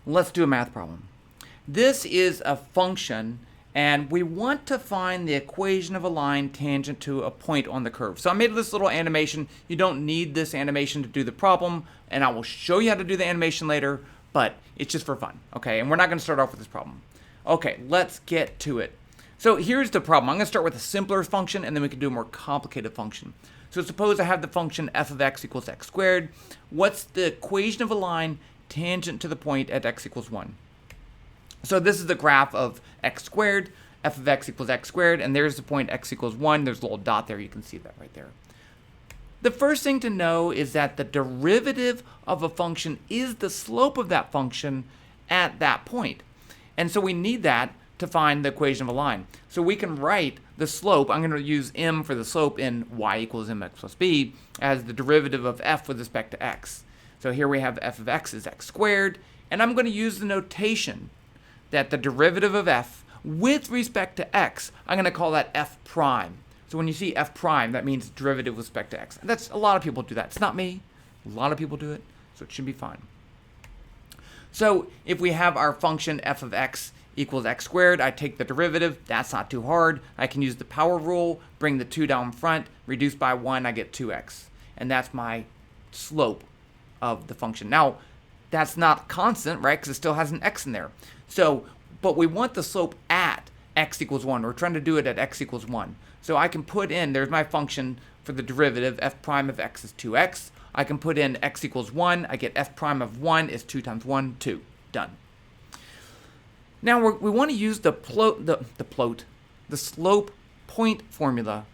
Let's do a math problem. This is a function, and we want to find the equation of a line tangent to a point on the curve. So I made this little animation. You don't need this animation to do the problem, and I will show you how to do the animation later, but it's just for fun, okay? And we're not going to start off with this problem. Okay, let's get to it. So here's the problem. I'm going to start with a simpler function, and then we can do a more complicated function. So suppose I have the function f of x equals x squared. What's the equation of a line tangent to the point at x equals 1? So this is the graph of x squared, f of x equals x squared, and there's the point x equals 1. There's a little dot there. You can see that right there. The first thing to know is that the derivative of a function is the slope of that function at that point. And so we need that to find the equation of a line. So we can write the slope, I'm going to use m for the slope in y equals mx plus b, as the derivative of f with respect to x. So here we have f of x is x squared, and I'm going to use the notation that the derivative of f with respect to x, I'm going to call that f prime. So when you see f prime, that means derivative with respect to x. That's a lot of people do that. It's not me. A lot of people do it, so it should be fine. So if we have our function f of x equals x squared, I take the derivative. That's not too hard. I can use the power rule, bring the 2 down front, reduce by 1, I get 2x. And that's my slope of the function. Now, that's not constant, right, because it still has an x in there. So, but we want the slope at x equals 1. We're trying to do it at x equals 1. So I can put in, there's my function for the derivative, f prime of x is 2x. I can put in x equals 1. I get f prime of 1 is 2 times 1, 2. Done. Now we want to use the slope point formula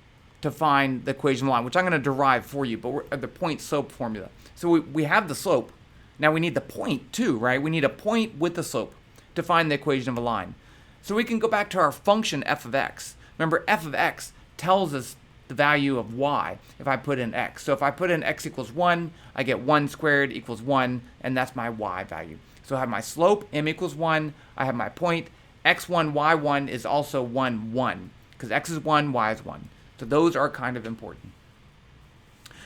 to find the equation of line, which I'm going to derive for you, but the point slope formula. So we have the slope. Now we need the point too, right? We need a point with the slope to find the equation of a line. So we can go back to our function f of x. Remember, f of x tells us the value of y if I put in x. So if I put in x equals 1, I get 1 squared equals 1, and that's my y value. So I have my slope, m equals 1. I have my point, x1, y1 is also 1, 1, because x is 1, y is 1. So those are kind of important.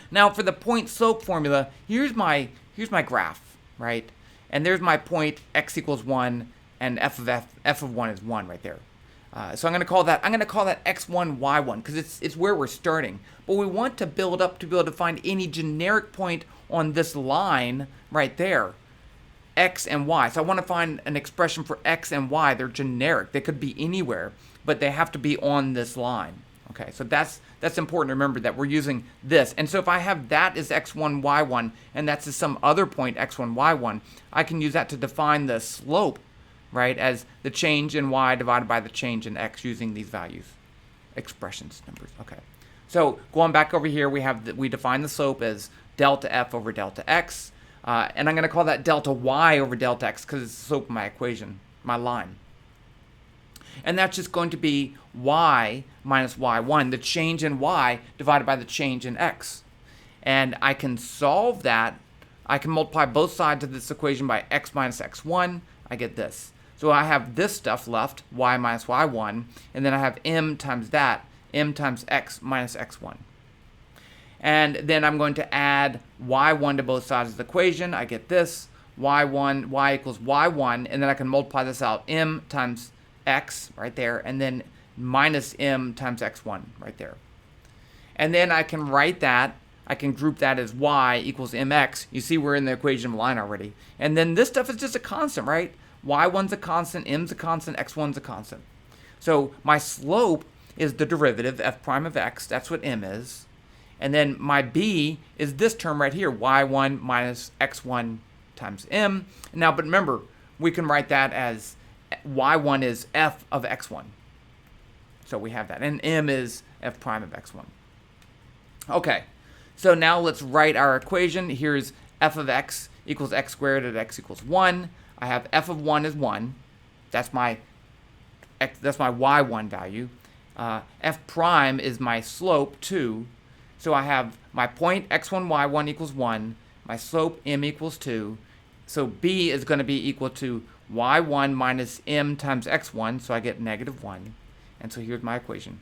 Now for the point slope formula, here's my graph, right? And there's my point, x equals 1, and f of 1 is 1 right there. So I'm going to call that x1, y1, because it's where we're starting. But we want to build up to be able to find any generic point on this line right there, x and y. So I want to find an expression for x and y. They're generic. They could be anywhere, but they have to be on this line. Okay, so that's important to remember that we're using this. And so if I have that as x1, y1, and that's at some other point, x1, y1, I can use that to define the slope, right, as the change in y divided by the change in x using these values, expressions, numbers. Okay, so going back over here, we define the slope as delta f over delta x, and I'm going to call that delta y over delta x because it's the slope of my equation, my line. And that's just going to be y minus y1, the change in y divided by the change in x. And I can solve that. I can multiply both sides of this equation by x minus x1. I get this. So I have this stuff left, y minus y1, and then I have m times that, m times x minus x1. And then I'm going to add y1 to both sides of the equation. I get this, y equals y1, and then I can multiply this out, m times x right there, and then minus m times x1 right there. And then I can write that, I can group that as y equals mx. You see we're in the equation of line already. And then this stuff is just a constant, right? y1's a constant, m's a constant, x1's a constant. So my slope is the derivative, f prime of x, that's what m is. And then my b is this term right here, y1 minus x1 times m. Now, but remember, we can write that as y1 is f of x1. So we have that. And m is f prime of x1. Okay, so now let's write our equation. Here's f of x equals x squared at x equals 1. I have f of 1 is 1. That's my y1 value. F prime is my slope, 2. So I have my point, x1, y1 equals 1. My slope, m equals 2. So b is going to be equal to y1 minus m times x1. So I get negative 1. And so here's my equation.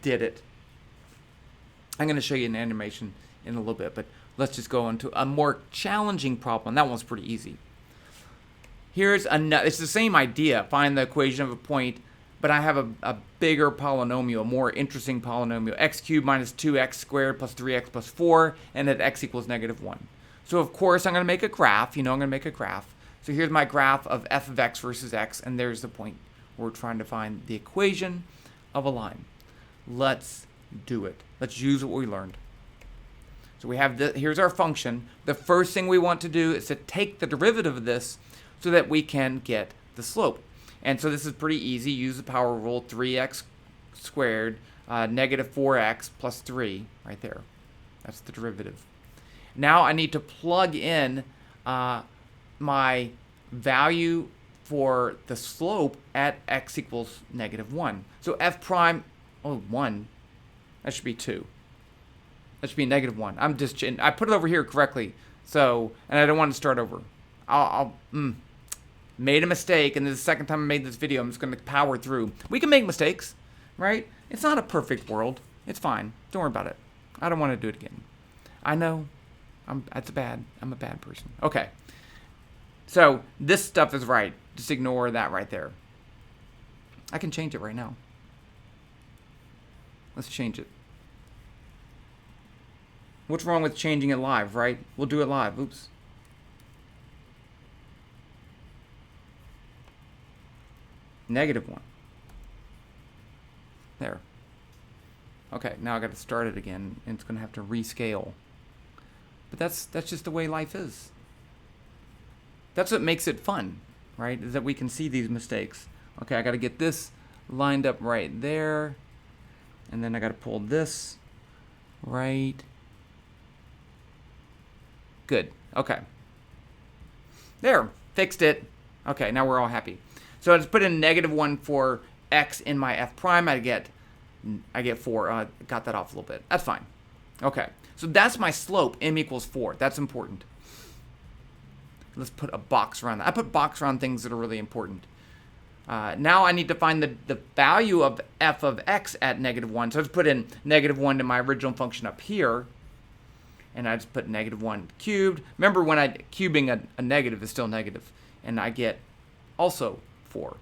Did it. I'm going to show you an animation in a little bit, but let's just go into a more challenging problem. That one's pretty easy. Here's another, it's the same idea, find the equation of a point, but I have a bigger polynomial, a more interesting polynomial, x cubed minus 2x squared plus 3x plus 4, and at x equals -1. So of course I'm going to make a graph, I'm going to make a graph. So here's my graph of f of x versus x, and there's the point. We're trying to find the equation of a line. Let's do it. Let's use what we learned. So we have here's our function. The first thing we want to do is to take the derivative of this so that we can get the slope. And so this is pretty easy. Use the power rule, 3x squared negative 4x plus 3 right there. That's the derivative. Now I need to plug in my value for the slope at x equals -1. So f prime, 1. That should be 2. That should be -1. I put it over here correctly. So, and I don't want to start over. Made a mistake, and this is the second time I made this video. I'm just going to power through. We can make mistakes, right? It's not a perfect world. It's fine. Don't worry about it. I don't want to do it again. I know. I'm a bad person. Okay. So this stuff is right. Just ignore that right there. I can change it right now. Let's change it. What's wrong with changing it live, right? We'll do it live. Oops. -1. There. Okay, now I got to start it again, and it's going to have to rescale. But that's just the way life is. That's what makes it fun, right? Is that we can see these mistakes. Okay, I got to get this lined up right there, and then I got to pull this right. Good. Okay. There. Fixed it. Okay, now we're all happy. So I just put in -1 for x in my f prime. I get 4. Got that off a little bit. That's fine. Okay. So that's my slope. M equals 4. That's important. Let's put a box around that. I put box around things that are really important. Now I need to find the value of f of x at -1. So I just put in -1 to my original function up here. And I just put -1 cubed. Remember, when cubing a negative is still negative. And I get also 4.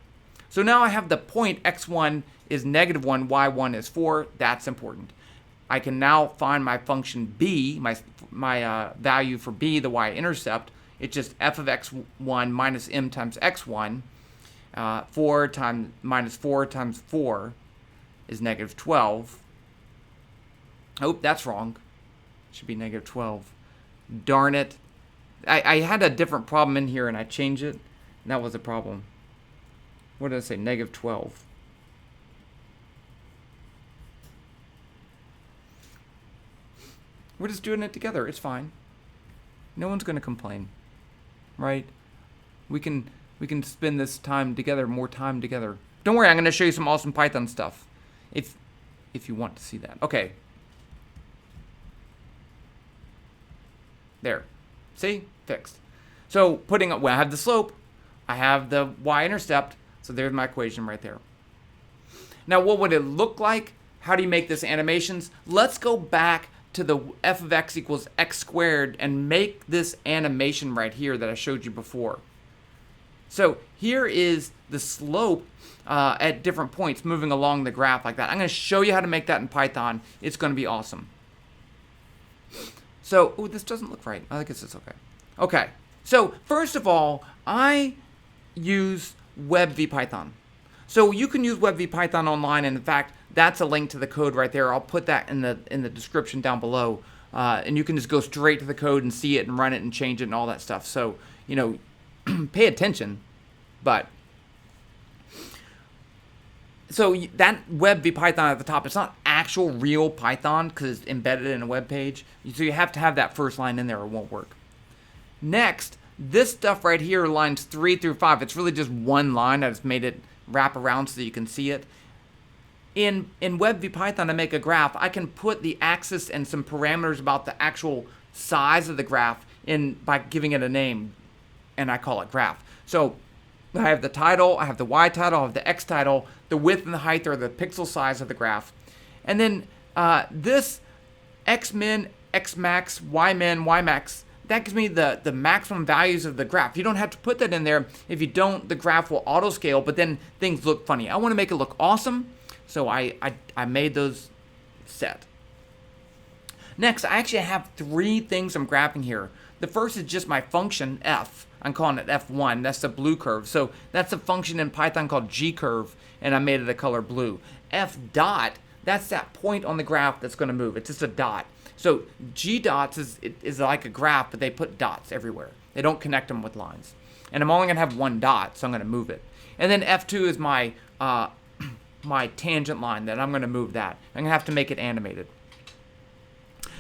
So now I have the point x1 is -1, y1 is 4. That's important. I can now find my function b, my value for b, the y-intercept. It's just f of x1 minus m times x1. 4 times minus 4 times 4 is -12. Oh, that's wrong. It should be -12. Darn it. I had a different problem in here, and I changed it. And that was a problem. What did I say? -12. We're just doing it together. It's fine. No one's going to complain, right? We can spend this time together, more time together. Don't worry, I'm going to show you some awesome Python stuff, if you want to see that. Okay. There. See? Fixed. So I have the slope, I have the y-intercept, so there's my equation right there. Now, what would it look like? How do you make this animations? Let's go back to the f of x equals x squared and make this animation right here that I showed you before. So here is the slope at different points moving along the graph like that. I'm going to show you how to make that in Python. It's going to be awesome. So, this doesn't look right. I guess it's okay. Okay, so first of all, I use WebVPython. So you can use WebVPython online, and in fact, that's a link to the code right there. I'll put that in the description down below, and you can just go straight to the code and see it and run it and change it and all that stuff. So, pay attention, but... So that WebVPython at the top, it's not actual real Python because it's embedded in a web page. So you have to have that first line in there or it won't work. Next, this stuff right here, lines 3 through 5, it's really just one line. I just made it wrap around so that you can see it. In WebVPython, to make a graph, I can put the axis and some parameters about the actual size of the graph in by giving it a name, and I call it graph. So I have the title, I have the Y title, I have the X title, the width and the height are the pixel size of the graph. And then this X min, X max, Y min, Y max, that gives me the maximum values of the graph. You don't have to put that in there. If you don't, the graph will auto scale, but then things look funny. I want to make it look awesome, so I made those set. Next, I actually have 3 things I'm graphing here. The first is just my function f. I'm calling it f1. That's the blue curve. So that's a function in Python called g-curve, and I made it a color blue. F dot, that's that point on the graph that's going to move. It's just a dot. So g dots is like a graph, but they put dots everywhere. They don't connect them with lines. And I'm only going to have 1 dot, so I'm going to move it. And then f2 is my my tangent line, that I'm going to move that. I'm going to have to make it animated.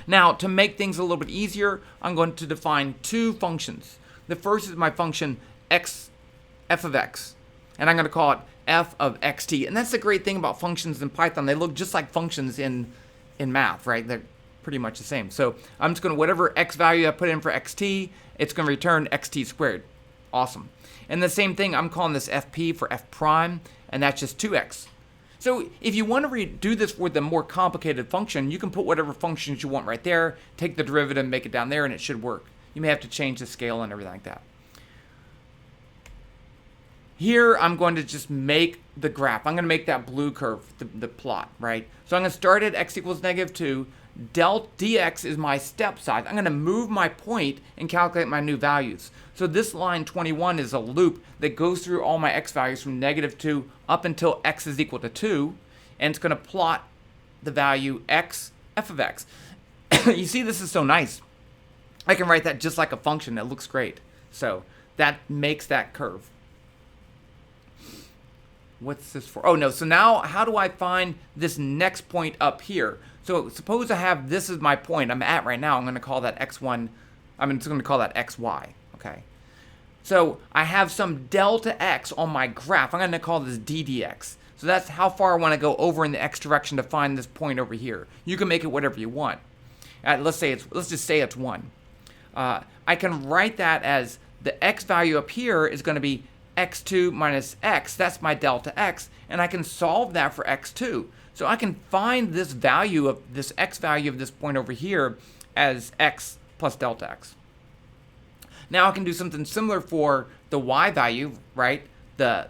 Now, to make things a little bit easier, I'm going to define 2 functions. The first is my function f of x, and I'm going to call it f of xt. And that's the great thing about functions in Python. They look just like functions in math, right? They're pretty much the same. So I'm just going to, whatever x value I put in for xt, it's going to return xt squared. Awesome. And the same thing, I'm calling this fp for f prime, and that's just 2x. So if you want to do this with a more complicated function, you can put whatever functions you want right there, take the derivative, make it down there, and it should work. You may have to change the scale and everything like that. Here, I'm going to just make the graph. I'm going to make that blue curve, the plot, right? So I'm going to start at x equals -2. Del dx is my step size. I'm going to move my point and calculate my new values. So this line 21 is a loop that goes through all my x values from -2 up until x is equal to 2, and it's going to plot the value x, f of x. You see, this is so nice. I can write that just like a function. It looks great. So that makes that curve. What's this for? Oh, no. So now how do I find this next point up here? So suppose I have, this is my point I'm at right now. I'm going to call that x1. I'm just going to call that xy. Okay. So I have some delta x on my graph. I'm going to call this ddx. So that's how far I want to go over in the x direction to find this point over here. You can make it whatever you want. Let's just say it's 1. I can write that as the x value up here is going to be x2 minus x. That's my delta x, and I can solve that for x2. So I can find this value of this x value of this point over here as x plus delta x. Now I can do something similar for the y value, right? The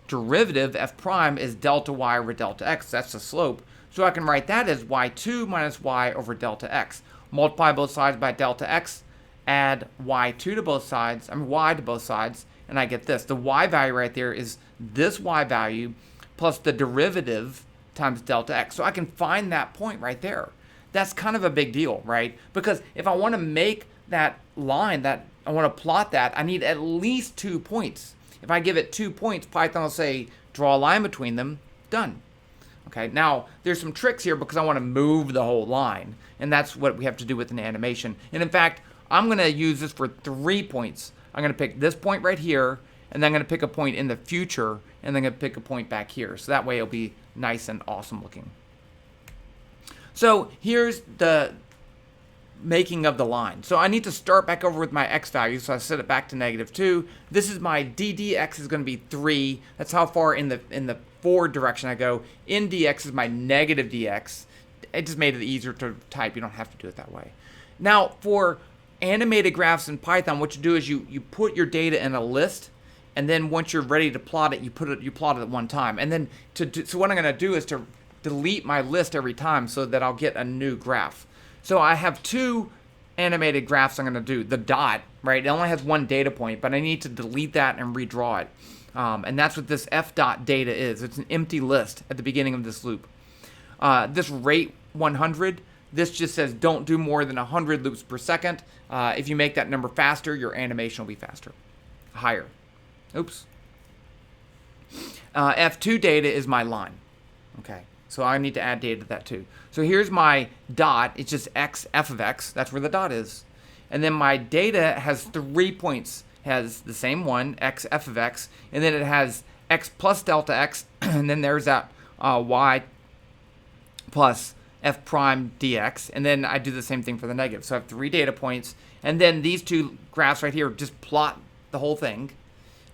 derivative f prime is delta y over delta x. That's the slope. So I can write that as y2 minus y over delta x. Multiply both sides by delta x, add y2 to both sides, y to both sides, and I get this. The y value right there is this y value plus the derivative times delta x. So I can find that point right there. That's kind of a big deal, right? Because if I want to make that line, that I want to plot that, I need at least 2 points. If I give it 2 points, Python will say, draw a line between them, done. Okay, now there's some tricks here because I want to move the whole line, and that's what we have to do with an animation. And in fact, I'm going to use this for 3 points. I'm going to pick this point right here, and then I'm going to pick a point in the future, and then I'm going to pick a point back here. So that way it'll be nice and awesome looking. So here's the making of the line. So I need to start back over with my x value, so I set it back to -2. This is my ddx is going to be 3. That's how far in the forward direction I go. In dx is my negative dx. It just made it easier to type. You don't have to do it that way. Now for animated graphs in Python, what you do is you put your data in a list, and then once you're ready to plot it, you plot it at one time. And then so what I'm going to do is to delete my list every time so that I'll get a new graph. So I have 2 animated graphs I'm going to do. The dot, right? It only has 1 data point, but I need to delete that and redraw it. And that's what this f dot data is. It's an empty list at the beginning of this loop. This rate 100, this just says don't do more than 100 loops per second. If you make that number faster, your animation will be faster, higher. Oops. F2 data is my line. Okay, so I need to add data to that too. So here's my dot. It's just x, f of x. That's where the dot is. And then my data has 3 points. It has the same one, x, f of x. And then it has x plus delta x. And then there's that y plus f prime dx. And then I do the same thing for the negative. So I have 3 data points. And then these 2 graphs right here just plot the whole thing.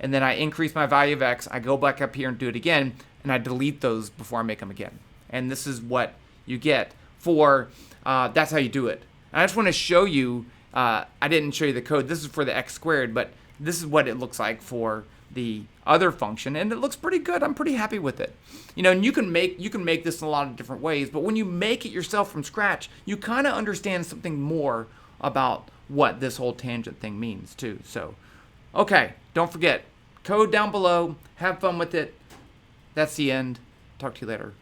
And then I increase my value of x, I go back up here and do it again, and I delete those before I make them again. And this is what you get for, that's how you do it. And I just want to show you I didn't show you the code. This is for the x squared, but this is what it looks like for the other function, and it looks pretty good. I'm pretty happy with it. And you can make this in a lot of different ways, but when you make it yourself from scratch, you kind of understand something more about what this whole tangent thing means too. So, okay, don't forget, code down below. Have fun with it. That's the end. Talk to you later.